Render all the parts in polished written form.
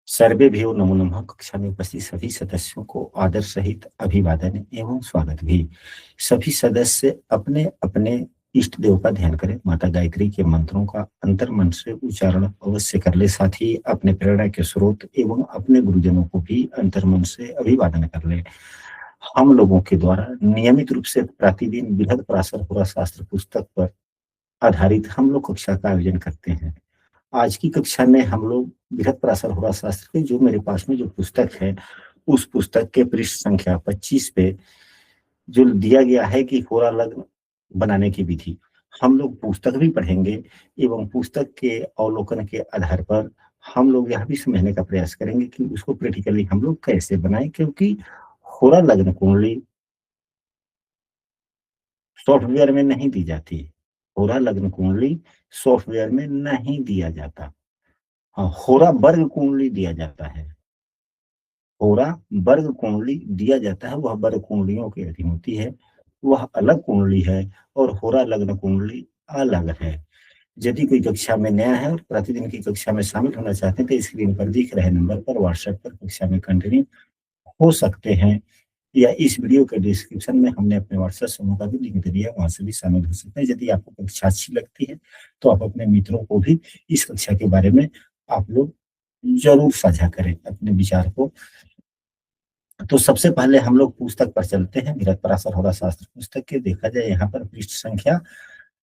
सर्वेभ्यो नमो नमः। कक्षा में उपस्थित सभी सदस्यों को आदर सहित अभिवादन एवं स्वागत भी। सभी सदस्य अपने अपने इष्ट देव का ध्यान करें। माता गायत्री के मंत्रों का अंतर मन से उच्चारण अवश्य कर ले। साथ ही अपने प्रेरणा के स्रोत एवं अपने गुरुजनों को भी अंतर मन से अभिवादन कर ले। हम लोगों के द्वारा नियमित रूप से प्रतिदिन बृहद पराशर पुरा शास्त्र पुस्तक पर आधारित हम लोग कक्षा का आयोजन करते हैं। आज की कक्षा में हम लोग बृहद पराशर होरा शास्त्र के जो मेरे पास में जो पुस्तक है, उस पुस्तक के पृष्ठ संख्या 25 पे जो दिया गया है कि होरा लग्न बनाने की विधि, हम लोग पुस्तक भी पढ़ेंगे एवं पुस्तक के अवलोकन के आधार पर हम लोग यह भी समझने का प्रयास करेंगे कि उसको प्रैक्टिकली हम लोग कैसे बनाएं, क्योंकि होरा लग्न कुंडली सॉफ्टवेयर में नहीं दी जाती। होरा लग्न कुंडली सॉफ्टवेयर में नहीं दिया जाता। हाँ, होरा वर्ग कुंडली दिया जाता है। होरा वर्ग कुंडली दिया जाता है, वह वर्ग कुंडलियों की अधीन होती है, वह अलग कुंडली है और होरा लग्न कुंडली अलग है। यदि कोई कक्षा में नया है और प्रतिदिन की कक्षा में शामिल होना चाहते हैं तो स्क्रीन पर दिख रहे नंबर पर व्हाट्सएप पर कक्षा में कंटिन्यू हो सकते हैं, या इस वीडियो के डिस्क्रिप्शन में हमने अपने व्हाट्सएप समूह का भी लिंक दे दिया है, वहां से भी शामिल हो सकते हैं। यदि आपको कक्षा अच्छी लगती है तो आप अपने मित्रों को भी इस कक्षा के बारे में आप लोग जरूर साझा करें अपने विचार को। तो सबसे पहले हम लोग पुस्तक पर चलते हैं। बृहद पराशर होरा शास्त्र पुस्तक के देखा जाए यहाँ पर पृष्ठ संख्या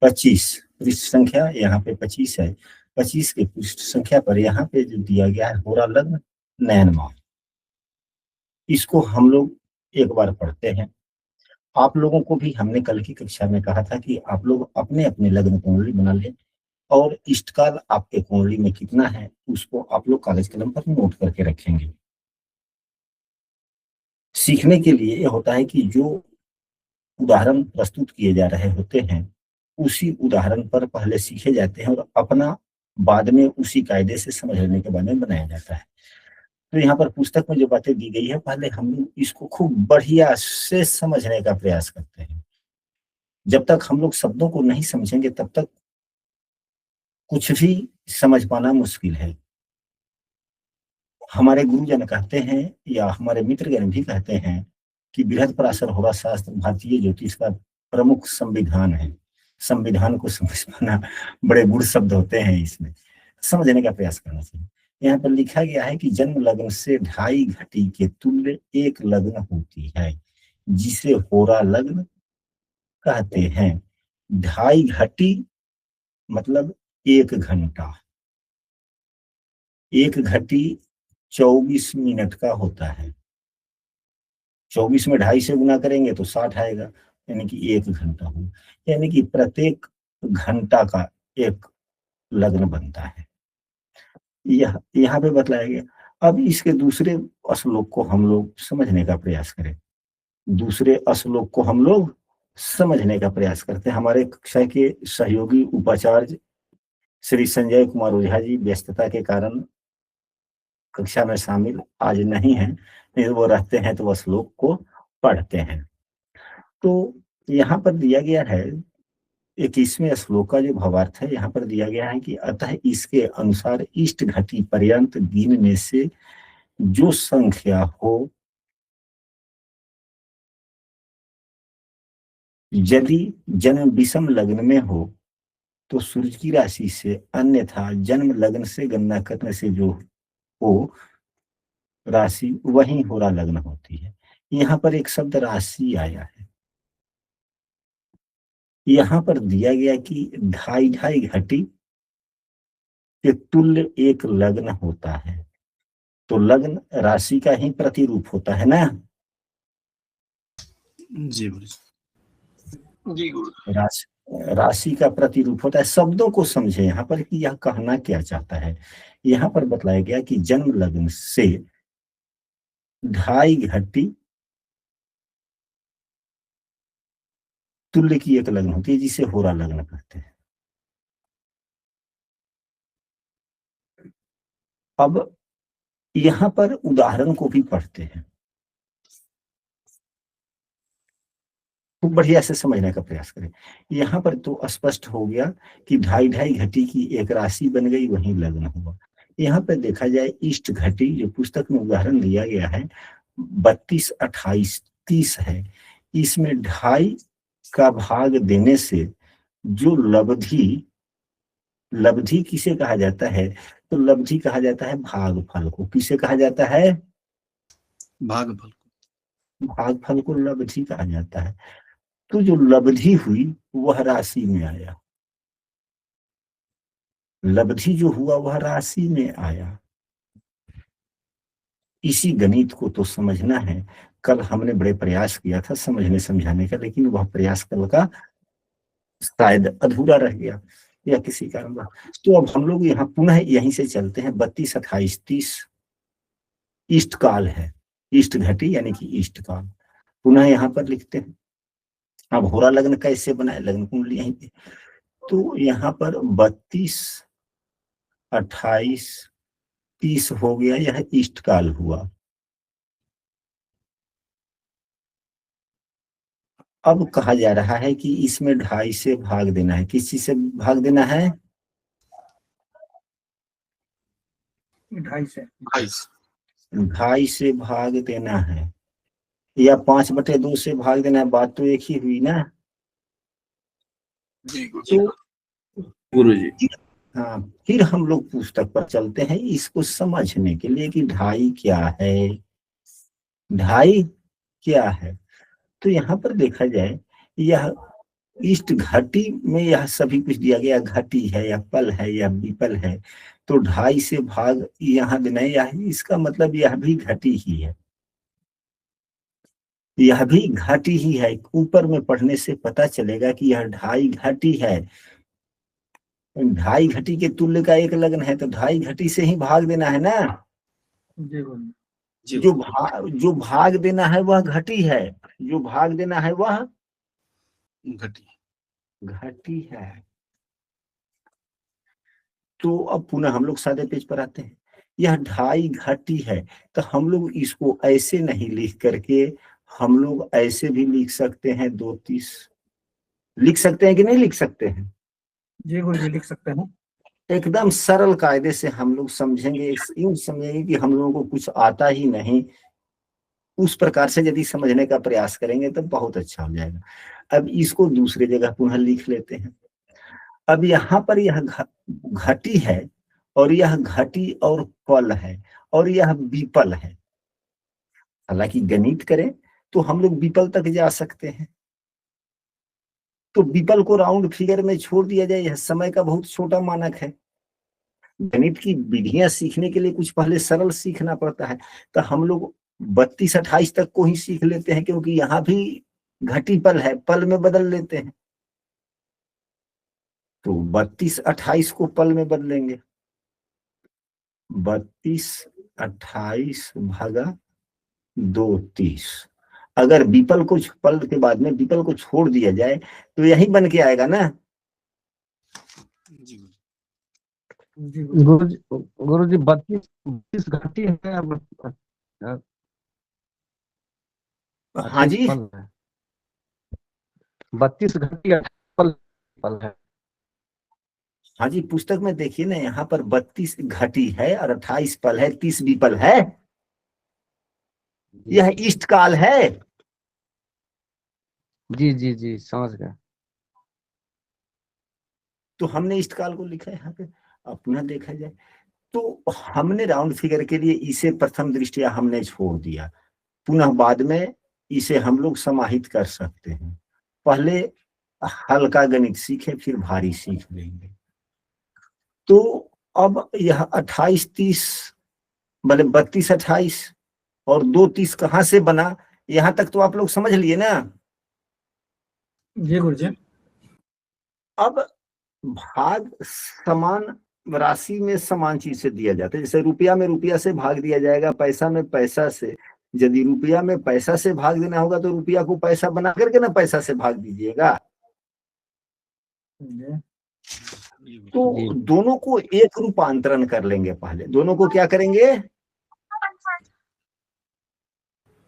25, पृष्ठ संख्या यहाँ पे 25 है। 25 के पृष्ठ संख्या पर यहाँ पे जो दिया गया है होरा लग्न नयन माह, इसको हम लोग एक बार पढ़ते हैं। आप लोगों को भी हमने कल की कक्षा में कहा था कि आप लोग अपने अपने लग्न कुंडली बना लें और इष्टकाल आपके कुंडली में कितना है उसको आप लोग कागज कलम पर नोट करके रखेंगे। सीखने के लिए ये होता है कि जो उदाहरण प्रस्तुत किए जा रहे होते हैं उसी उदाहरण पर पहले सीखे जाते हैं और अपना बाद में उसी कायदे से समझने के बाद में बनाया जाता है। तो यहाँ पर पुस्तक में जो बातें दी गई है पहले हम लोग इसको खूब बढ़िया से समझने का प्रयास करते हैं। जब तक हम लोग शब्दों को नहीं समझेंगे तब तक कुछ भी समझ पाना मुश्किल है। हमारे गुरुजन कहते हैं या हमारे मित्रगण भी कहते हैं कि बृहद पराशर होरा शास्त्र भारतीय ज्योतिष का प्रमुख संविधान है। संविधान को समझ पाना, बड़े गुड़ शब्द होते हैं, इसमें समझने का प्रयास करना चाहिए। यहाँ पर लिखा गया है कि जन्म लग्न से 2.5 घटी के तुल्य एक लग्न होती है जिसे होरा लग्न कहते हैं। 2.5 घटी मतलब 1 घंटा। 1 घटी 24 मिनट का होता है। 24 में 2.5 से गुना करेंगे तो 60 आएगा, यानी कि 1 घंटा हो, यानी कि प्रत्येक घंटा का एक लग्न बनता है। यह यहाँ पे बतलाया गया। अब इसके दूसरे श्लोक को हम लोग समझने का प्रयास करें। दूसरे श्लोक को हम लोग समझने का प्रयास करते हैं। हमारे कक्षा के सहयोगी उपाचार्य श्री संजय कुमार ओझा जी व्यस्तता के कारण कक्षा में शामिल आज नहीं है, नहीं वो रहते हैं तो वह श्लोक को पढ़ते हैं। तो यहाँ पर दिया गया है 21वें श्लोक का जो भावार्थ है, यहाँ पर दिया गया है कि अतः इसके अनुसार इष्ट घटी पर्यंत गिनने से जो संख्या हो, यदि जन्म विषम लग्न में हो तो सूर्य की राशि से, अन्यथा जन्म लग्न से गणना करने से जो हो राशि वही होरा लग्न होती है। यहाँ पर एक शब्द राशि आया है। यहाँ पर दिया गया कि 2.5 घटी के तुल्य एक लग्न होता है, तो लग्न राशि का ही प्रतिरूप होता है ना। जी जी गुरु। राशि का प्रतिरूप होता है। शब्दों को समझे यहाँ पर कि यह कहना क्या चाहता है। यहाँ पर बतलाया गया कि जन्म लग्न से 2.5 घटी तुल्य की एक लग्न होती है जिसे होरा लग्न कहते हैं। अब यहाँ पर उदाहरण को भी पढ़ते हैं, खूब बढ़िया से समझने का प्रयास करें। यहाँ पर तो स्पष्ट हो गया कि 2.5 घटी की एक राशि बन गई, वही लग्न हुआ। यहाँ पे देखा जाए इष्ट घटी जो पुस्तक में उदाहरण दिया गया है 32, 28, 30 है, इसमें 2.5 का भाग देने से जो लब्धि, लब्धि किसे कहा जाता है? तो लब्धि कहा जाता है भागफल को। किसे कहा जाता है? भागफल को। भागफल को लब्धि कहा जाता है। तो जो लब्धि हुई वह राशि में आया, लब्धि जो हुआ वह राशि में आया। इसी गणित को तो समझना है। कल हमने बड़े प्रयास किया था समझने समझाने का, लेकिन वह प्रयास कल का शायद अधूरा रह गया या किसी कारण। तो अब हम लोग यहाँ पुनः यहीं से चलते हैं। 32, 28, 30 इष्ट काल है, इष्ट घटी यानी कि इष्ट काल। पुनः यहाँ पर लिखते हैं। अब होरा लग्न कैसे बनाए? लग्न कुंडली यहीं पे। तो यहाँ पर 32, 28, 30 हो गया, यह इष्ट काल हुआ। अब कहा जा रहा है कि इसमें 2.5 से भाग देना है। किस चीज से भाग देना है? 2.5 से 2.5 से भाग देना है या 5/2 से भाग देना है। बात तो एक ही हुई ना। जी गुरु तो गुरुजी। हाँ, फिर हम लोग पुस्तक पर चलते हैं इसको समझने के लिए कि 2.5 क्या है, 2.5 क्या है। तो यहाँ पर देखा जाए यह इष्ट घटी में यह सभी कुछ दिया गया, घटी है या पल है या विपल है। तो 2.5 से भाग यहाँ देना है, यह इसका मतलब यह भी घटी ही है, यह भी घटी ही है। ऊपर में पढ़ने से पता चलेगा कि यह 2.5 घटी है। 2.5 घटी के तुल्य का एक लग्न है, तो 2.5 घटी से ही भाग देना है ना। जी गुरु जो भाग देना है वह घटी है, जो भाग देना है वह घटी है। तो अब पुनः हम लोग सादे पेज पर आते हैं। यह 2.5 घटी है, तो हम लोग इसको ऐसे नहीं लिख करके हम लोग ऐसे भी लिख सकते हैं 2.30। लिख सकते हैं कि नहीं लिख सकते हैं? जी गुरु जी लिख सकते हैं। एकदम सरल कायदे से हम लोग समझेंगे, यूं समझेंगे कि हम लोगों को कुछ आता ही नहीं। उस प्रकार से यदि समझने का प्रयास करेंगे तो बहुत अच्छा हो जाएगा। अब इसको दूसरे जगह पुनः लिख लेते हैं। अब यहाँ पर यह घटी है और यह घटी और पल है और यह विपल है। हालांकि गणित करें तो हम लोग विपल तक जा सकते हैं, तो विपल को राउंड फिगर में छोड़ दिया जाए, यह समय का बहुत छोटा मानक है। गणित की विधियां सीखने के लिए कुछ पहले सरल सीखना पड़ता है, तो हम लोग 32, 28 तक को ही सीख लेते हैं, क्योंकि यहाँ भी घटी पल है, पल में बदल लेते हैं। तो 32, 28 को पल में बदलेंगे। 32, 28 भागा 2.30। अगर विपल को पल के बाद में विपल को छोड़ दिया जाए तो यही बन के आएगा ना। गुरु जी 32 घटी है। हाँ जी, 32 घटी पल है। हाँ जी, पुस्तक में देखिए ना, यहाँ पर 32 घटी है और 28 पल है, 30 विपल है। यह इष्ट काल है। जी जी जी समझ गया। तो हमने इष्ट काल को लिखा है यहाँ पे। अब पुनः देखा जाए तो हमने राउंड फिगर के लिए इसे प्रथम दृष्टिया हमने छोड़ दिया, पुनः बाद में इसे हम लोग समाहित कर सकते हैं। पहले हल्का गणित सीखे फिर भारी सीख लेंगे। तो अब यह 28, 30 मतलब 32, 28 और 2.30 कहाँ से बना, यहां तक तो आप लोग समझ लिए ना। जी गुरु जी। अब भाग समान राशि में समान चीज से दिया जाता है। जैसे रुपया में रुपया से भाग दिया जाएगा, पैसा में पैसा से। यदि रुपया में पैसा से भाग देना होगा तो रुपया को पैसा बना करके ना पैसा से भाग दीजिएगा। तो दोनों को एक रूपांतरण कर लेंगे। पहले दोनों को क्या करेंगे?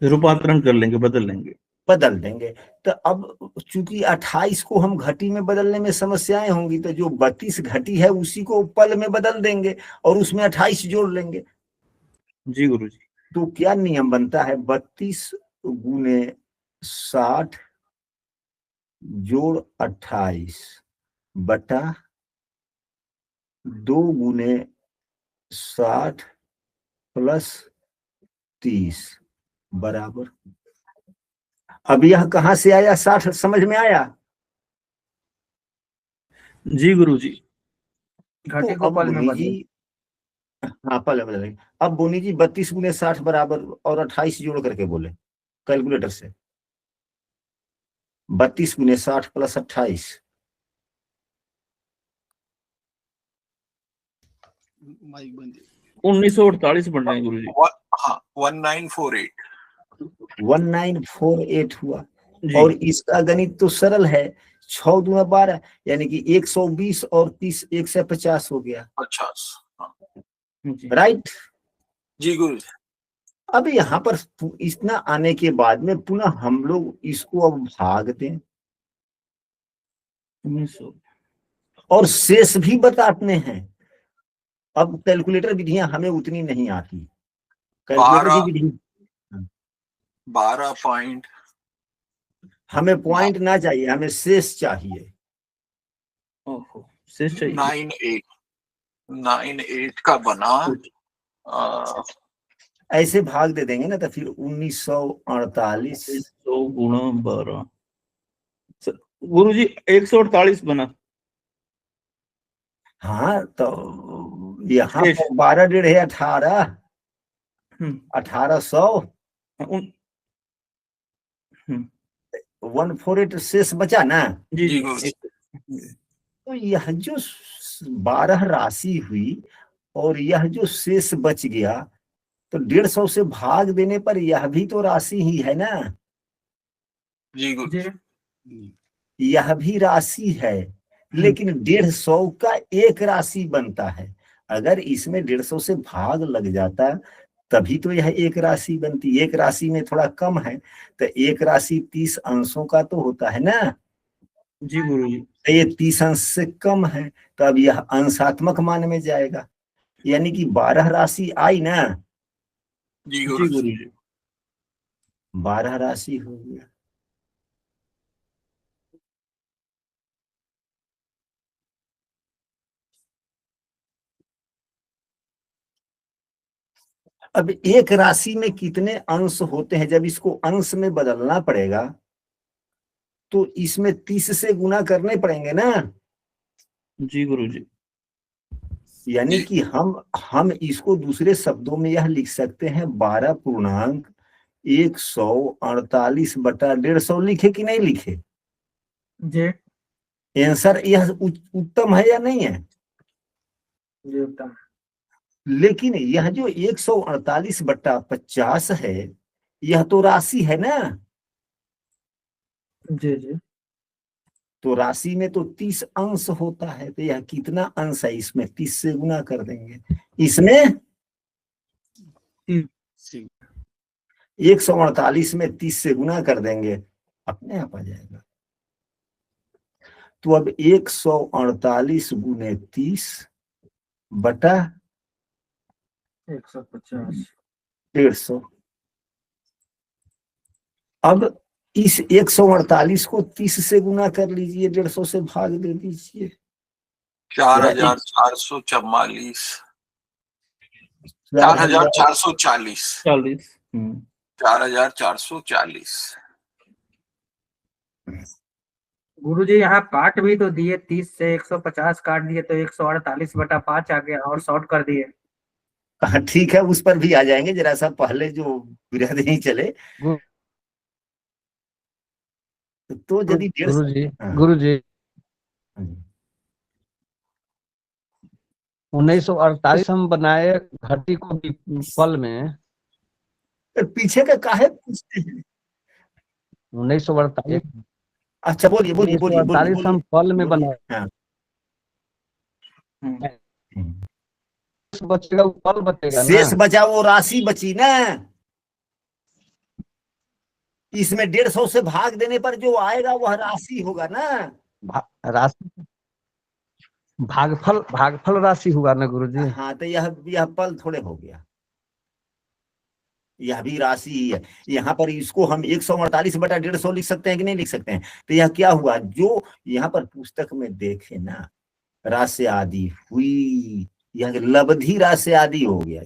रूपांतरण कर लेंगे, बदल लेंगे। बदल देंगे। तो अब चूंकि 28 को हम घटी में बदलने में समस्याएं होंगी, तो जो 32 घटी है उसी को पल में बदल देंगे और उसमें 28 जोड़ लेंगे। जी गुरुजी। तो क्या नियम बनता है, 32 गुने 60 जोड़ 28 बटा 2 गुने 60 प्लस 30 बराबर। अब यह कहां से आया, 60 समझ में आया? जी गुरुजी। घटी तो को अब पल में बोनी बदले। जी, हाँ पल में बदलेंगे। अब बोनी जी 32 गुने 60 बराबर और 28 जोड़ करके बोले कैलकुलेटर से, 32 गुने 60 प्लस 28 माइक बंद। 1948 बन रहे हैं गुरुजी। हाँ 1948। 1948 हुआ। जी। और इसका गणित तो सरल है, 6 दूना 12 यानी कि 120 और 30 150 हो गया। 50। हाँ जी। राइट। जी गुरु। अब यहाँ पर इतना आने के बाद में पुनः हम लोग इसको अब भाग दें 1900 और शेष भी बताते हैं। अब कैलकुलेटर विधियां हमें उतनी नहीं आती, कैलकुलेटर की विधि 12 पॉइंट, हमें पॉइंट ना चाहिए, हमें शेष चाहिए। ओहो, शेष चाहिए। 98 का बना। ऐसे भाग दे देंगे ना तो फिर 1948 100 गुणा 12 गुरुजी 148 बना। हाँ तो यहाँ पर 12 डेढ़ है 18, 1800 148 शेष बचा ना। जी जी। तो यह जो 12 राशि हुई और यह जो शेष बच गया, तो 150 से भाग देने पर यह भी तो राशि ही है ना। जी गुरु। यह भी राशि है, लेकिन 150 का एक राशि बनता है। अगर इसमें 150 से भाग लग जाता तभी तो यह एक राशि बनती। एक राशि में थोड़ा कम है, तो एक राशि 30 अंशों का तो होता है ना। जी गुरु जी। तो ये 30 अंश से कम है, तो अब यह अंशात्मक मान में जाएगा, यानी कि 12 राशि आई ना। जी गुरु जी। 12 राशि हो गया। अब एक राशि में कितने अंश होते हैं, जब इसको अंश में बदलना पड़ेगा तो इसमें 30 से गुना करने पड़ेंगे ना। जी गुरु जी। यानी कि हम इसको दूसरे शब्दों में यह लिख सकते हैं 12.148 बटा 150 लिखे कि नहीं लिखे? जी आंसर यह उत्तम है या नहीं है? जी उत्तम। लेकिन यह जो 148 बटा 50 है, यह तो राशि है ना। जी जी। तो राशि में तो 30 अंश होता है, तो यह कितना अंश है, इसमें 30 से गुना कर देंगे। इसमें 148 में 30 से गुना कर देंगे, अपने आप आ जाएगा। तो अब 148 गुने 30 बटा 150 150। अब इस 148 को 30 से गुना कर लीजिए, 150 से भाग दे दीजिए। 4444 4440 4440। गुरु जी यहाँ काट भी तो दिए, 30 से 150 काट दिए तो 148 बटा 5 आ गया और शॉर्ट कर दिए। हाँ ठीक है, उस पर भी आ जाएंगे, जरा सा पहले जो विरह नहीं चले। तो यदि गुरु जी 1948 हम बनाए घटी को भी पल में। पीछे का काहे पूछते हैं? 1948 अच्छा बोलिए बोलिए बोलिए 1948 हम पल में बनाए। हाँ। बचेगा वो पल बचेगा ना। शेष बचा वो राशि बची ना। इसमें 150 से भाग देने पर जो आएगा वह राशि होगा ना। राशि भागफल राशि होगा ना गुरुजी। हाँ, तो यह पल थोड़े हो गया, यह भी राशि ही है। यहाँ पर इसको हम 148/150 लिख सकते हैं कि नहीं लिख सकते हैं? तो यह क्या हुआ, जो यहाँ पर पुस्तक में देखे ना, राशि आदि हुई, यह लब्धि राशि आदि हो गया।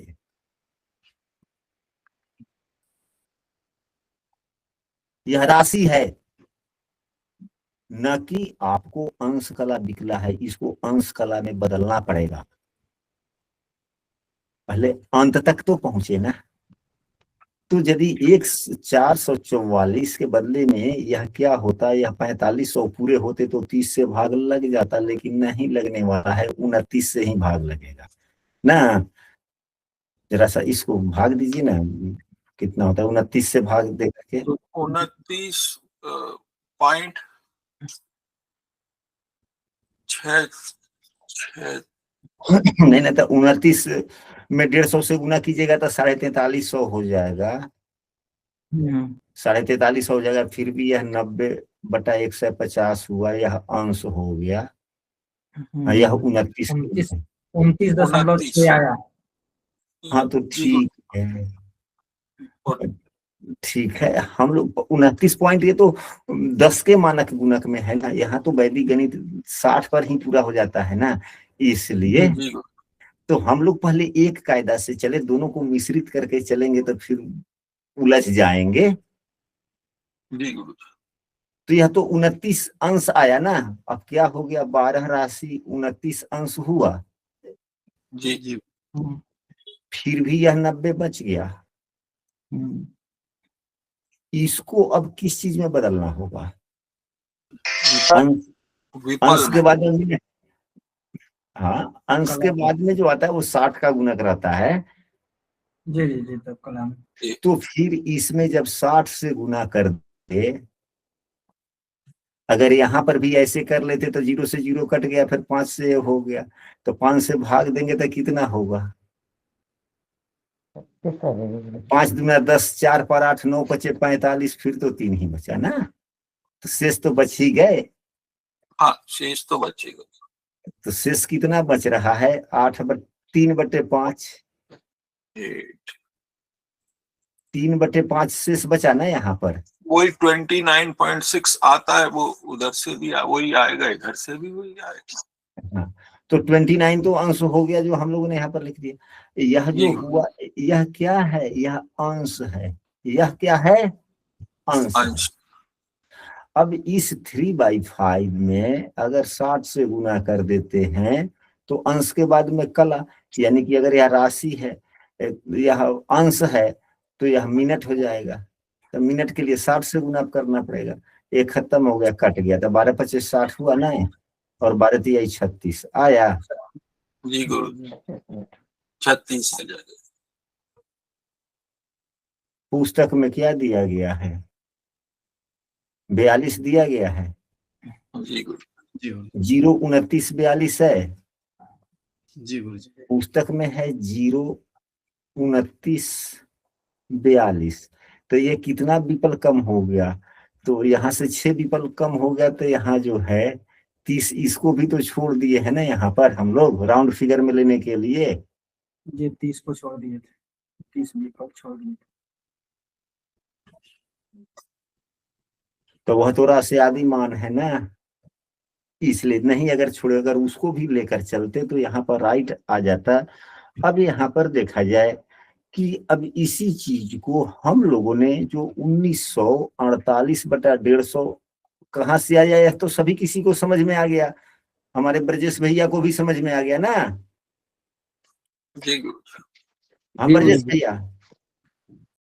यह राशि है, न कि आपको अंश कला निकला है, इसको अंश कला में बदलना पड़ेगा। पहले अंत तक तो पहुंचे ना। तो यदि 444 के बदले में यह क्या होता, यह 4500 पूरे होते तो 30 से भाग लग जाता, लेकिन नहीं लगने वाला है, 29 से ही भाग लगेगा ना। जरा सा इसको भाग दीजिए ना, कितना होता है 29 से भाग दे करके? 29.6 नहीं तो 29 में 150 से गुना कीजिएगा तो 4350 हो जाएगा। 4350 हो जाएगा। फिर भी यह 90/150 हुआ, यह अंश हो गया। यह 29 29.6 आया। हाँ, तो ठीक है, ठीक है। हम लोग 29 पॉइंट, ये तो 10 के मानक गुणक में है ना। यहाँ तो वैदिक गणित 60 पर ही पूरा हो जाता है ना, इसलिए तो हम लोग पहले एक कायदा से चले, दोनों को मिश्रित करके चलेंगे तो फिर उलझ जाएंगे। तो यह तो 29 अंश आया ना। अब क्या हो गया, 12 राशि 29 अंश हुआ। जी। फिर भी यह 90 बच गया। इसको अब किस चीज में बदलना होगा? अंश के बाद में, हाँ, अंश के बाद में जो आता है वो 60 का गुणक रहता है। जी तब कलाम। तो फिर इसमें जब 60 से गुना कर दे, अगर यहाँ पर भी ऐसे कर लेते तो 0 से 0 कट गया, फिर 5 से हो गया, तो 5 से भाग देंगे तो कितना होगा? 5 दूना 10, 4 पर 8, 9 बचे 45, फिर तो 3 ही बचा ना। तो शेष तो बच ही गए। हाँ, शेष तो बचेगा। तो शेष कितना बच रहा है? 3/5। 3/5 शेष बचा ना यहाँ पर। वही 29.6 आता है, वो उधर से भी वही आएगा, इधर से भी वही आएगा। हाँ, तो 29 तो अंश हो गया जो हम लोगों ने यहाँ पर लिख दिया। यह जो हुआ, यह क्या है? यह अंश है। यह क्या है? अंश। अब इस 3/5 में अगर 60 से गुना कर देते हैं तो अंश के बाद में कला, यानी कि अगर यह राशि है, यह अंश है, तो यह मिनट हो जाएगा। तो मिनट के लिए 60 से गुना करना पड़ेगा। एक खत्म हो गया, कट गया, तो 12×5 = 60 हुआ ना, और 12×3 = 36 आया। जी गुरु, 36 आ जाएगा। पुस्तक में क्या दिया गया है? 42 दिया गया है। जी गुरु। 0, 29, 42 है। जी गुरु जी। पुस्तक में है 0, 29, 42। तो ये कितना विपल कम हो गया? तो यहाँ से 6 विपल कम हो गया। तो यहाँ जो है 30, इसको भी तो छोड़ दिए है ना यहाँ पर हम लोग, राउंड फिगर में लेने के लिए। ये 30 को छोड़ दिए थे, 30 विपल छोड़ दिए थे। तो वह तो राशि आदि मान है ना, इसलिए नहीं। अगर छोड़े, अगर उसको भी लेकर चलते तो यहाँ पर राइट आ जाता। अब यहाँ पर देखा जाए कि अब इसी चीज को हम लोगों ने जो 1948/150 कहाँ से आया, यह तो सभी किसी को समझ में आ गया। हमारे ब्रजेश भैया को भी समझ में आ गया ना। जी गुरु। हाँ ब्रजेश भैया,